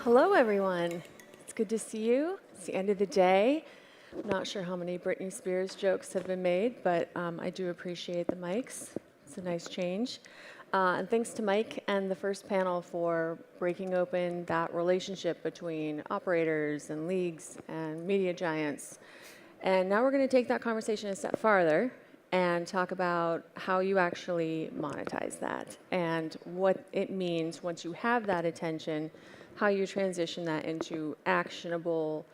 Hello, everyone. It's good to see you. It's the end of the day. I'm not sure how many Britney Spears jokes have been made, but I do appreciate the mics. It's a nice change. And thanks to Mike and the first panel for breaking open that relationship between operators and leagues and media giants. And now we're going to take that conversation a step farther and talk about how you actually monetize that and what it means once you have that attention, how you transition that into actionable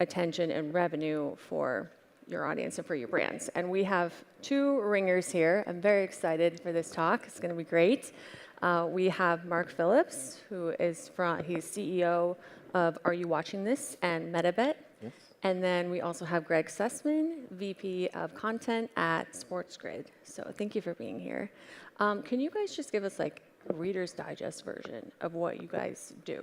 attention and revenue for your audience and for your brands. And we have two ringers here. I'm very excited for this talk. It's going to be great. We have Mark Phillips, he's CEO of Are You Watching This and MaxBet. Yes. And then we also have Gregg Sussman, VP of Content at SportsGrid. So thank you for being here. Can you guys just give us like a Reader's Digest version of what you guys do?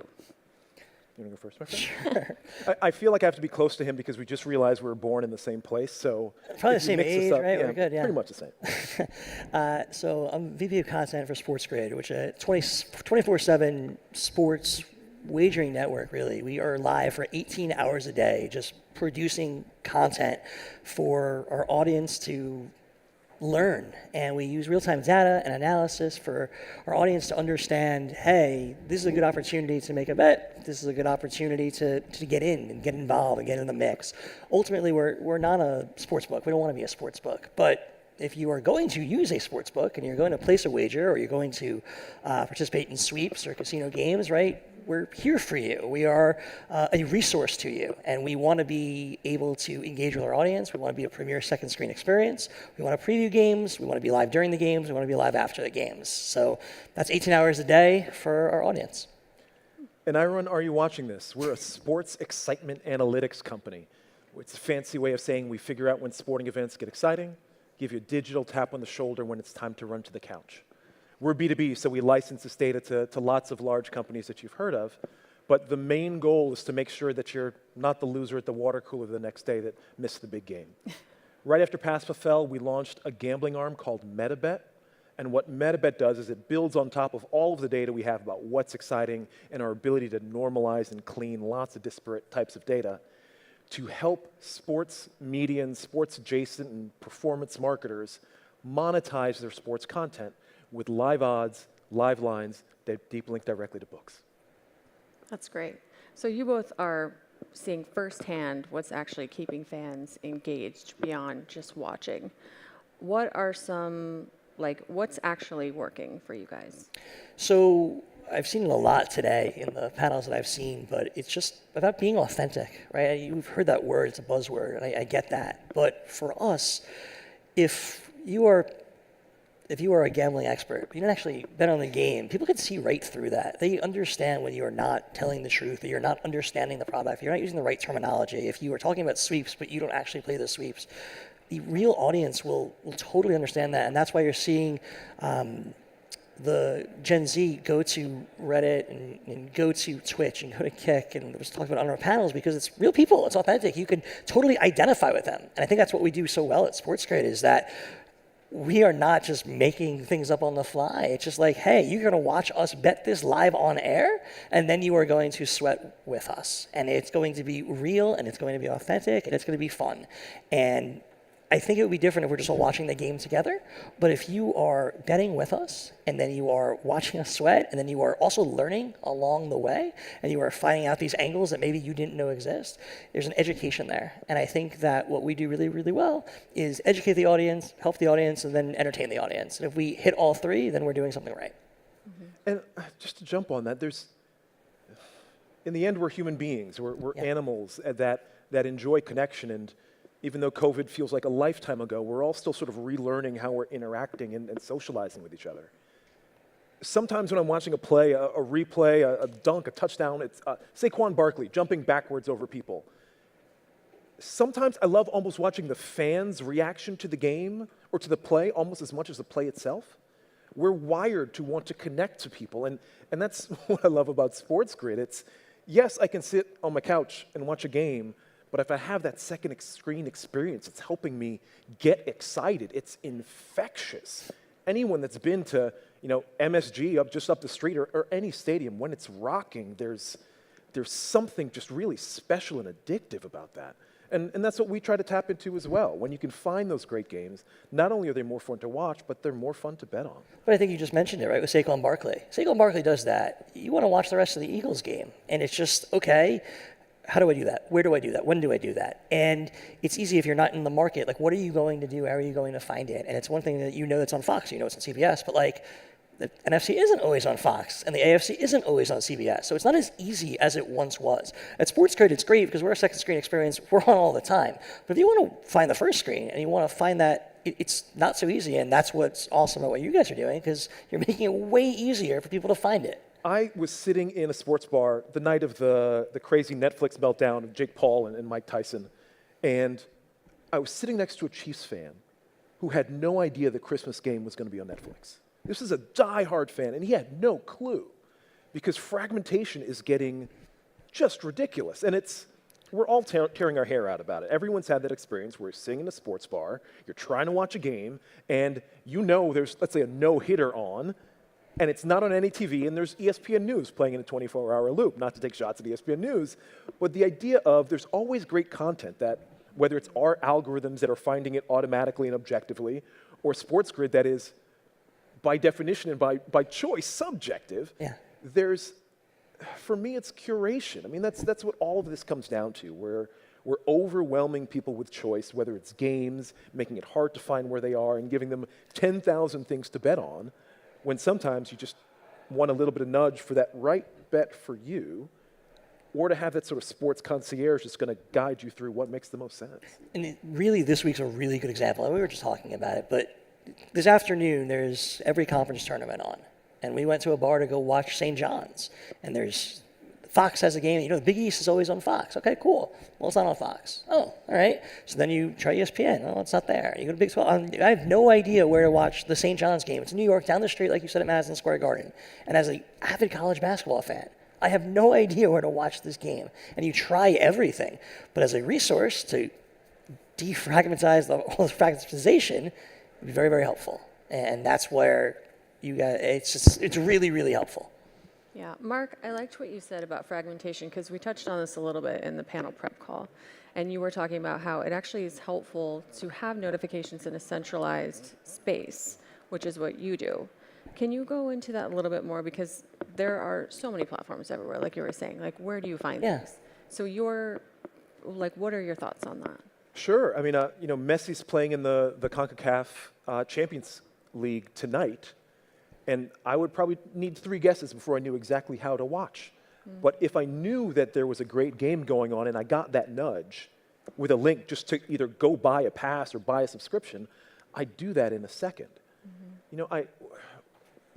You want to go first, my friend? Sure. I feel like I have to be close to him because we just realized we were born in the same place. So probably the same age, right? Yeah, we're good, yeah. Pretty much the same. So I'm VP of Content for SportsGrid, which is a 24/7 sports wagering network, really. We are live for 18 hours a day, just producing content for our audience to learn. And we use real-time data and analysis for our audience to understand, hey, this is a good opportunity to make a bet. This is a good opportunity to get in and get involved and get in the mix. Ultimately, we're not a sports book. We don't want to be a sports book. But if you are going to use a sports book and you're going to place a wager or you're going to participate in sweeps or casino games, right, we're here for you. We are a resource to you, and we want to be able to engage with our audience. We want to be a premier second screen experience. We want to preview games. We want to be live during the games. We want to be live after the games. So that's 18 hours a day for our audience. And I run Are You Watching This? We're a sports excitement analytics company. It's a fancy way of saying we figure out when sporting events get exciting, give you a digital tap on the shoulder when it's time to run to the couch. We're B2B, so we license this data to lots of large companies that you've heard of. But the main goal is to make sure that you're not the loser at the water cooler the next day that missed the big game. Right after PASPA fell, we launched a gambling arm called MaxBet. And what MaxBet does is it builds on top of all of the data we have about what's exciting and our ability to normalize and clean lots of disparate types of data to help sports media and sports adjacent and performance marketers monetize their sports content with live odds, live lines that deep link directly to books. That's great. So you both are seeing firsthand what's actually keeping fans engaged beyond just watching. What are some, what's actually working for you guys? So I've seen it a lot today in the panels that I've seen, but it's just about being authentic, right? You've heard that word, it's a buzzword, and I get that. But for us, if you are a gambling expert, but you don't actually bet on the game, people can see right through that. They understand when you are not telling the truth, that you're not understanding the product, you're not using the right terminology. If you are talking about sweeps, but you don't actually play the sweeps, the real audience will totally understand that. And that's why you're seeing the Gen Z go to Reddit and go to Twitch and go to Kick and was talking about on our panels because it's real people, it's authentic. You can totally identify with them. And I think that's what we do so well at SportsGrid is that we are not just making things up on the fly. It's just like, hey, you're going to watch us bet this live on air, and then you are going to sweat with us. And it's going to be real, and it's going to be authentic, and it's going to be fun. And I think it would be different if we're just all watching the game together. But if you are betting with us, and then you are watching us sweat, and then you are also learning along the way, and you are finding out these angles that maybe you didn't know exist, there's an education there. And I think that what we do really, really well is educate the audience, help the audience, and then entertain the audience. And if we hit all three, then we're doing something right. Mm-hmm. And just to jump on that, in the end, we're human beings. We're animals that enjoy connection. And even though COVID feels like a lifetime ago, we're all still sort of relearning how we're interacting and socializing with each other. Sometimes when I'm watching a play, a replay, a dunk, a touchdown, it's Saquon Barkley jumping backwards over people. Sometimes I love almost watching the fans' reaction to the game or to the play almost as much as the play itself. We're wired to want to connect to people, and that's what I love about SportsGrid. It's, yes, I can sit on my couch and watch a game, but if I have that second screen experience, it's helping me get excited. It's infectious. Anyone that's been to, MSG just up the street or any stadium, when it's rocking, there's there's something just really special and addictive about that. And that's what we try to tap into as well. When you can find those great games, not only are they more fun to watch, but they're more fun to bet on. But I think you just mentioned it, right, with Saquon Barkley. Saquon Barkley does that. You want to watch the rest of the Eagles game, and it's just, okay, how do I do that? Where do I do that? When do I do that? And it's easy if you're not in the market. Like, what are you going to do? How are you going to find it? And it's one thing that you know that's on Fox, you know it's on CBS, but like, the NFC isn't always on Fox, and the AFC isn't always on CBS. So it's not as easy as it once was. At SportsGrid, it's great because we're a second screen experience. We're on all the time. But if you want to find the first screen and you want to find that, it's not so easy. And that's what's awesome about what you guys are doing, because you're making it way easier for people to find it. I was sitting in a sports bar the night of the crazy Netflix meltdown of Jake Paul and Mike Tyson, and I was sitting next to a Chiefs fan who had no idea the Christmas game was going to be on Netflix. This is a diehard fan, and he had no clue, because fragmentation is getting just ridiculous. And we're all tearing our hair out about it. Everyone's had that experience where you're sitting in a sports bar, you're trying to watch a game, and you know there's, let's say, a no-hitter on, and it's not on any TV, and there's ESPN News playing in a 24-hour loop, not to take shots at ESPN News, but the idea of there's always great content that, whether it's our algorithms that are finding it automatically and objectively, or SportsGrid that is, by definition and by choice, subjective, there's, for me, it's curation. I mean, that's what all of this comes down to. We're overwhelming people with choice, whether it's games, making it hard to find where they are, and giving them 10,000 things to bet on, when sometimes you just want a little bit of nudge for that right bet for you, or to have that sort of sports concierge that's going to guide you through what makes the most sense. And really, this week's a really good example. And we were just talking about it, but this afternoon, there's every conference tournament on. And we went to a bar to go watch St. John's. And Fox has a game. You know, the Big East is always on Fox. Okay, cool. Well, it's not on Fox. Oh, all right. So then you try ESPN. Oh, it's not there. You go to Big 12. I have no idea where to watch the St. John's game. It's in New York, down the street, like you said, at Madison Square Garden. And as an avid college basketball fan, I have no idea where to watch this game. And you try everything. But as a resource to defragmentize all the fragmentization, be very, very helpful. And that's where it's really, really helpful. Yeah, Mark, I liked what you said about fragmentation, because we touched on this a little bit in the panel prep call. And you were talking about how it actually is helpful to have notifications in a centralized space, which is what you do. Can you go into that a little bit more? Because there are so many platforms everywhere, like you were saying. Like, where do you find things? So what are your thoughts on that? Sure. I mean, Messi's playing in the CONCACAF Champions League tonight, and I would probably need 3 guesses before I knew exactly how to watch. But if I knew that there was a great game going on and I got that nudge with a link just to either go buy a pass or buy a subscription, I'd do that in a second. You know,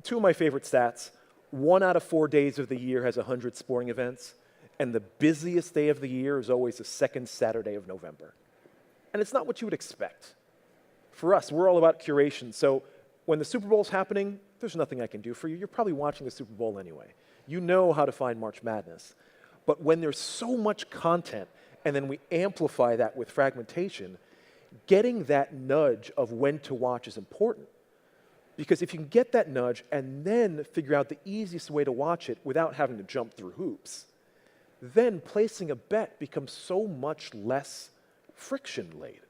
2 of my favorite stats: 1 out of 4 days of the year has 100 sporting events, and the busiest day of the year is always the second Saturday of November. And it's not what you would expect. For us, we're all about curation. So when the Super Bowl's happening, there's nothing I can do for you. You're probably watching the Super Bowl anyway. You know how to find March Madness. But when there's so much content, and then we amplify that with fragmentation, getting that nudge of when to watch is important. Because if you can get that nudge and then figure out the easiest way to watch it without having to jump through hoops, then placing a bet becomes so much less friction-laden.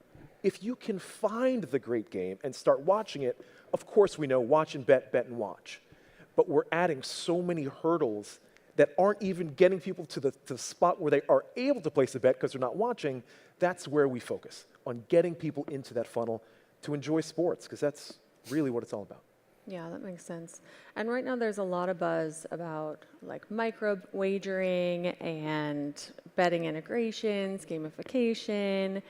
If you can find the great game and start watching it, of course we know watch and bet, bet and watch. But we're adding so many hurdles that aren't even getting people to the spot where they are able to place a bet because they're not watching. That's where we focus, on getting people into that funnel to enjoy sports, because that's really what it's all about. Yeah, that makes sense. And right now there's a lot of buzz about like micro wagering and betting integrations, gamification.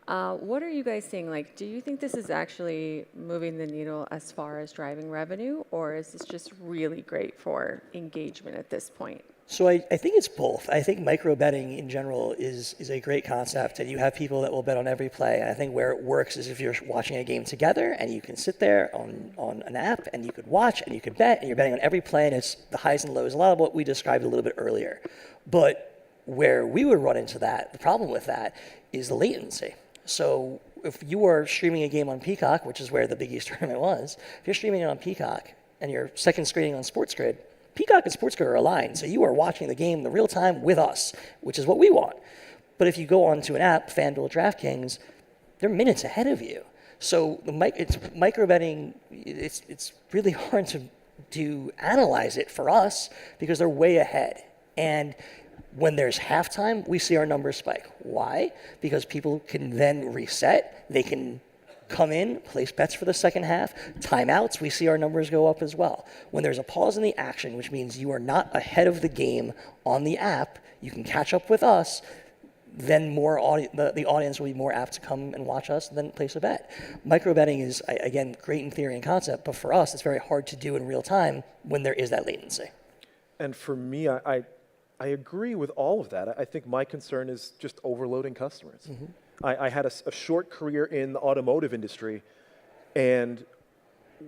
What are you guys seeing? Like, do you think this is actually moving the needle as far as driving revenue, or is this just really great for engagement at this point? So I think it's both. I think micro betting in general is a great concept, and you have people that will bet on every play. And I think where it works is if you're watching a game together and you can sit there on an app and you could watch and you could bet and you're betting on every play, and it's the highs and lows, a lot of what we described a little bit earlier. But where we would run into that, the problem with that is the latency. So if you are streaming a game on Peacock, which is where the Big East tournament was, if you're streaming it on Peacock and you're second screening on SportsGrid, Peacock and SportsGrid are aligned, so you are watching the game in the real time with us, which is what we want. But if you go onto an app, FanDuel, DraftKings, they're minutes ahead of you. So it's micro betting. It's really hard to analyze it for us because they're way ahead. And when there's halftime, we see our numbers spike. Why? Because people can then reset. They can come in, place bets for the second half. Timeouts, we see our numbers go up as well. When there's a pause in the action, which means you are not ahead of the game on the app, you can catch up with us, then the audience will be more apt to come and watch us and then place a bet. Micro betting is, again, great in theory and concept, but for us, it's very hard to do in real time when there is that latency. And for me, I agree with all of that. I think my concern is just overloading customers. I had a short career in the automotive industry, and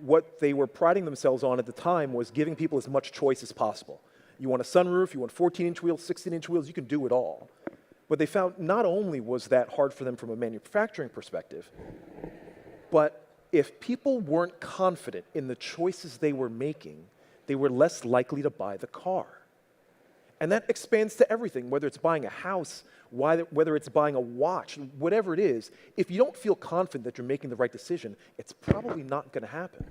what they were priding themselves on at the time was giving people as much choice as possible. You want a sunroof, you want 14-inch wheels, 16-inch wheels, you can do it all. What they found, not only was that hard for them from a manufacturing perspective, but if people weren't confident in the choices they were making, they were less likely to buy the car. And that expands to everything, whether it's buying a house, whether it's buying a watch, whatever it is. If you don't feel confident that you're making the right decision, it's probably not going to happen.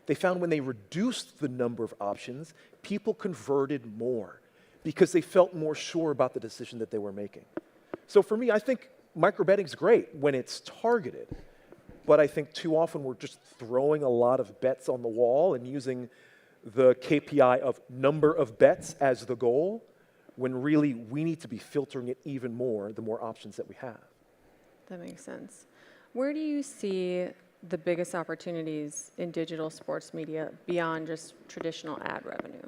They found when they reduced the number of options, people converted more because they felt more sure about the decision that they were making. So for me, I think micro-betting is great when it's targeted, but I think too often we're just throwing a lot of bets on the wall and using the KPI of number of bets as the goal, when really we need to be filtering it even more the more options that we have. That makes sense. Where do you see the biggest opportunities in digital sports media beyond just traditional ad revenue?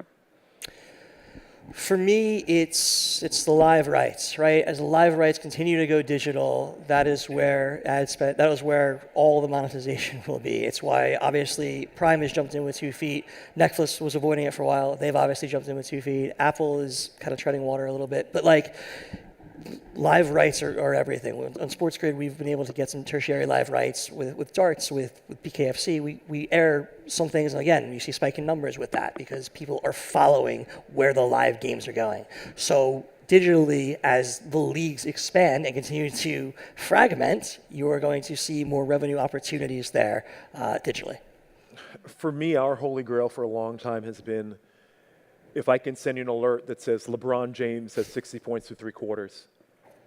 For me, it's the live rights, right? As the live rights continue to go digital, that is where that is where all the monetization will be. It's why obviously Prime has jumped in with 2 feet. Netflix was avoiding it for a while. They've obviously jumped in with 2 feet. Apple is kind of treading water a little bit, but like live rights are everything. On SportsGrid, we've been able to get some tertiary live rights with darts, with BKFC. We air some things, and again, you see spike in numbers with that because people are following where the live games are going. So digitally, as the leagues expand and continue to fragment, you are going to see more revenue opportunities there digitally. For me, our holy grail for a long time has been, if I can send you an alert that says LeBron James has 60 points through 3 quarters,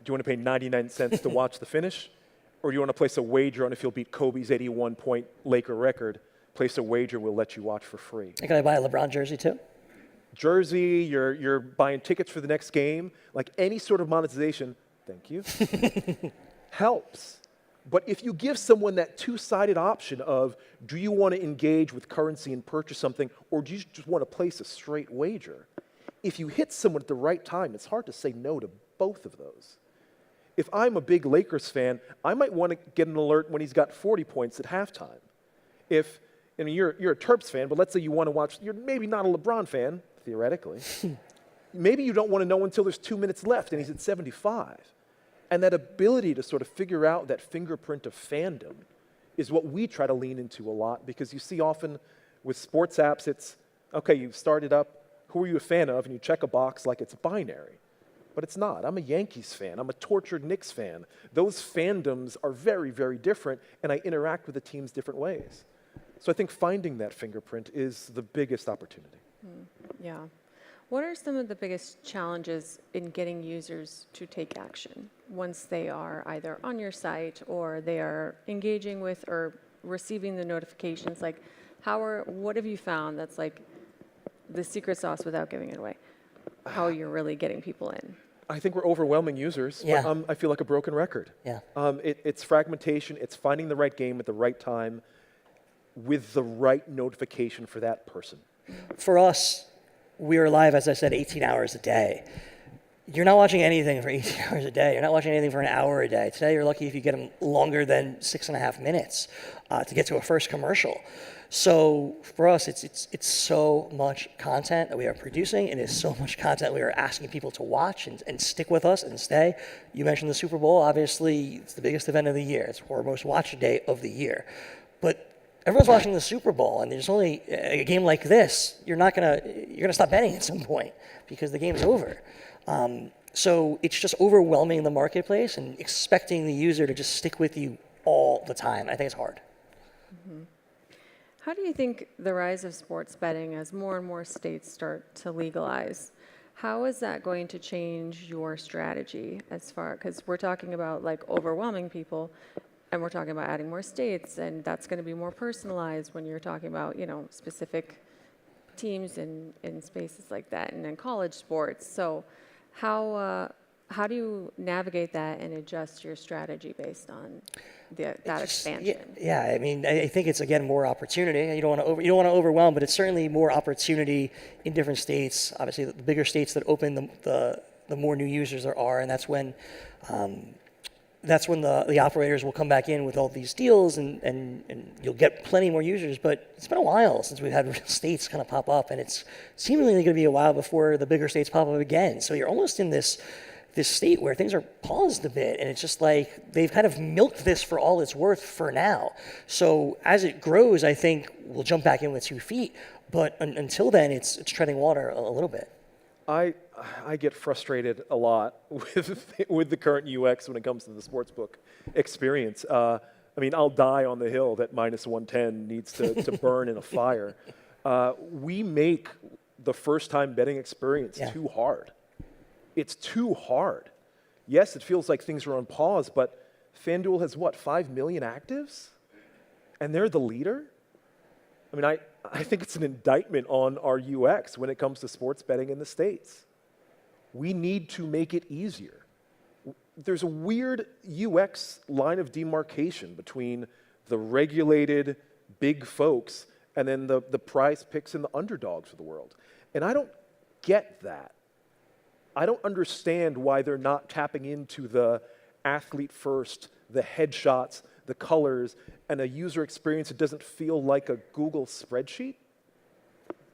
do you want to pay 99 cents to watch the finish? Or do you want to place a wager on if he'll beat Kobe's 81-point Laker record? Place a wager, we'll let you watch for free. Can I buy a LeBron jersey too? Jersey, you're buying tickets for the next game, like any sort of monetization, thank you, helps. But if you give someone that two-sided option of, do you want to engage with currency and purchase something, or do you just want to place a straight wager? If you hit someone at the right time, it's hard to say no to both of those. If I'm a big Lakers fan, I might want to get an alert when he's got 40 points at halftime. If, I mean, you're a Terps fan, but let's say you want to watch, you're maybe not a LeBron fan, theoretically. Maybe you don't want to know until there's 2 minutes left and he's at 75. And that ability to sort of figure out that fingerprint of fandom is what we try to lean into a lot, because you see often with sports apps, it's, okay, you've started up, who are you a fan of? And you check a box like it's binary. But it's not. I'm a Yankees fan. I'm a tortured Knicks fan. Those fandoms are very, very different, and I interact with the teams different ways. So I think finding that fingerprint is the biggest opportunity. Yeah. What are some of the biggest challenges in getting users to take action once they are either on your site or they are engaging with or receiving the notifications? Like, what have you found that's like the secret sauce without giving it away? How you're really getting people in? I think we're overwhelming users. Yeah. But, I feel like a broken record. Yeah. It's fragmentation. It's finding the right game at the right time with the right notification for that person. For us, we are live, as I said, 18 hours a day. You're not watching anything for 18 hours a day. You're not watching anything for an hour a day. Today, you're lucky if you get them longer than 6.5 minutes to get to a first commercial. So for us, it's so much content that we are producing, and it's so much content we are asking people to watch and stick with us and stay. You mentioned the Super Bowl. Obviously, it's the biggest event of the year. It's our most watched day of the year. But everyone's watching the Super Bowl, and there's only a game like this. You're gonna stop betting at some point because the game's over. So it's just overwhelming the marketplace and expecting the user to just stick with you all the time. I think it's hard. How do you think the rise of sports betting as more and more states start to legalize, how is that going to change your strategy because we're talking about like overwhelming people and we're talking about adding more states and that's going to be more personalized when you're talking about, specific teams in spaces like that and in college sports. So how do you navigate that and adjust your strategy based on that expansion? Yeah, I mean, I think it's again more opportunity. You don't want to overwhelm, but it's certainly more opportunity in different states. Obviously, the bigger states that open, the more new users there are, and that's when the operators will come back in with all these deals, and you'll get plenty more users. But it's been a while since we've had real states kind of pop up, and it's seemingly going to be a while before the bigger states pop up again. So you're almost in this state where things are paused a bit, and it's just like they've kind of milked this for all it's worth for now. So as it grows, I think we'll jump back in with 2 feet. But until then, it's treading water a little bit. I get frustrated a lot with the current UX when it comes to the sportsbook experience. I mean, I'll die on the hill that minus 110 needs to burn in a fire. We make the first-time betting experience too hard. It's too hard. Yes, it feels like things are on pause, but FanDuel has, 5 million actives? And they're the leader? I mean, I think it's an indictment on our UX when it comes to sports betting in the States. We need to make it easier. There's a weird UX line of demarcation between the regulated big folks and then the prize picks and the underdogs of the world. And I don't get that. I don't understand why they're not tapping into the athlete first, the headshots, the colors, and a user experience that doesn't feel like a Google spreadsheet.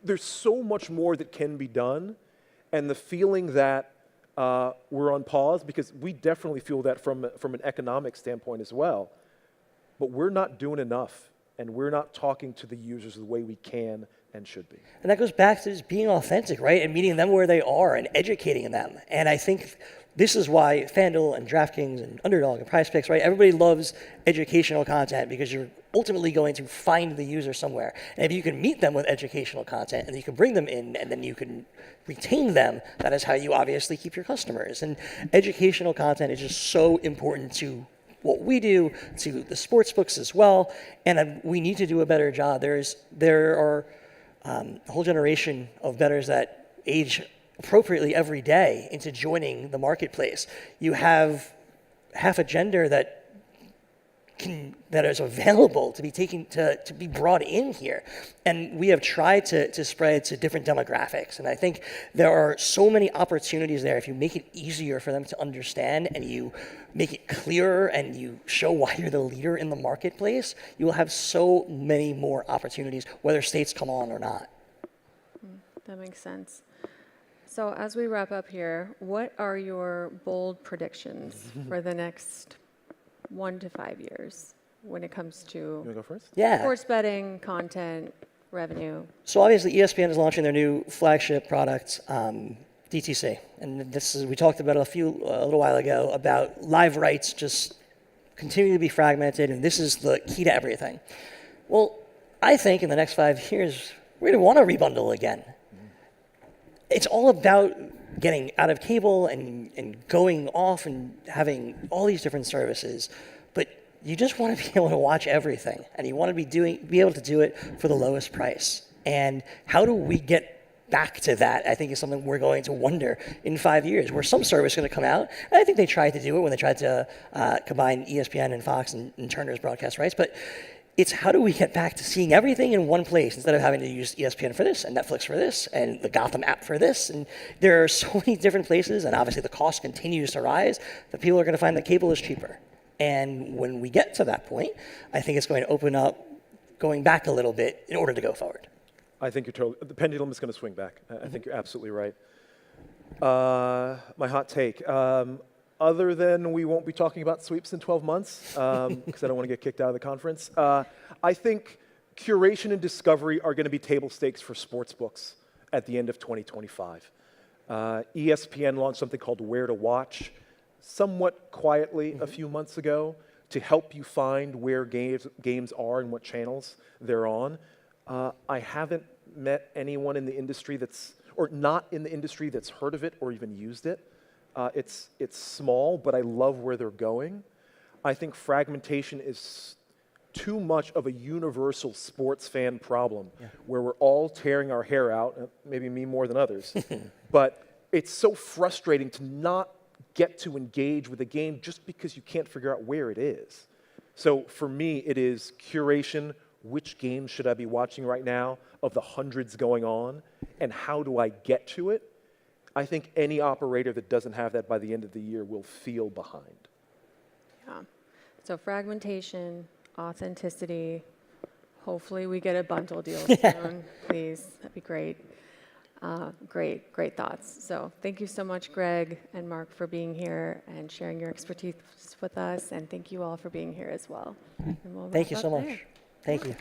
There's so much more that can be done, and the feeling that we're on pause, because we definitely feel that from an economic standpoint as well, but we're not doing enough, and we're not talking to the users the way we can and should be. And that goes back to just being authentic, right? And meeting them where they are and educating them. And I think this is why FanDuel and DraftKings and Underdog and Prize Picks, right? Everybody loves educational content because you're ultimately going to find the user somewhere. And if you can meet them with educational content and you can bring them in and then you can retain them, that is how you obviously keep your customers. And educational content is just so important to what we do, to the sports books as well. And we need to do a better job. There are a whole generation of bettors that age appropriately every day into joining the marketplace. You have half a gender that is available to be taken to be brought in here, and we have tried to spread to different demographics. And I think there are so many opportunities there if you make it easier for them to understand and you make it clearer and you show why you're the leader in the marketplace. You will have so many more opportunities, whether states come on or not. That makes sense. So as we wrap up here, what are your bold predictions for the next 1 to 5 years when it comes to You want to go first? Yeah. sports betting, content, revenue? So obviously ESPN is launching their new flagship product, DTC. And we talked about it a little while ago about live rights just continue to be fragmented, and this is the key to everything. Well, I think in the next 5 years, we're going to want to rebundle again. It's all about getting out of cable and going off and having all these different services, but you just want to be able to watch everything, and you want to be able to do it for the lowest price. And how do we get back to that? I think is something we're going to wonder in 5 years, where some service is going to come out. And I think they tried to do it when they tried to combine ESPN and Fox and Turner's broadcast rights, but it's how do we get back to seeing everything in one place instead of having to use ESPN for this and Netflix for this and the Gotham app for this. And there are so many different places, and obviously the cost continues to rise, that people are going to find that cable is cheaper. And when we get to that point, I think it's going to open up going back a little bit in order to go forward. I think the pendulum is going to swing back. I think you're absolutely right. My hot take. Other than we won't be talking about sweeps in 12 months, because I don't want to get kicked out of the conference. I think curation and discovery are going to be table stakes for sportsbooks at the end of 2025. ESPN launched something called Where to Watch somewhat quietly a few months ago to help you find where games are and what channels they're on. I haven't met anyone in the industry or not in the industry that's heard of it or even used it. It's small, but I love where they're going. I think fragmentation is too much of a universal sports fan problem where we're all tearing our hair out, maybe me more than others, but it's so frustrating to not get to engage with a game just because you can't figure out where it is. So for me, it is curation. Which games should I be watching right now of the hundreds going on, and how do I get to it? I think any operator that doesn't have that by the end of the year will feel behind. Yeah. So fragmentation, authenticity. Hopefully we get a bundle deal soon, please. That'd be great. Great thoughts. So thank you so much, Gregg and Mark, for being here and sharing your expertise with us. And thank you all for being here as well. And we'll Thank you wrap so up much. there. Thank you.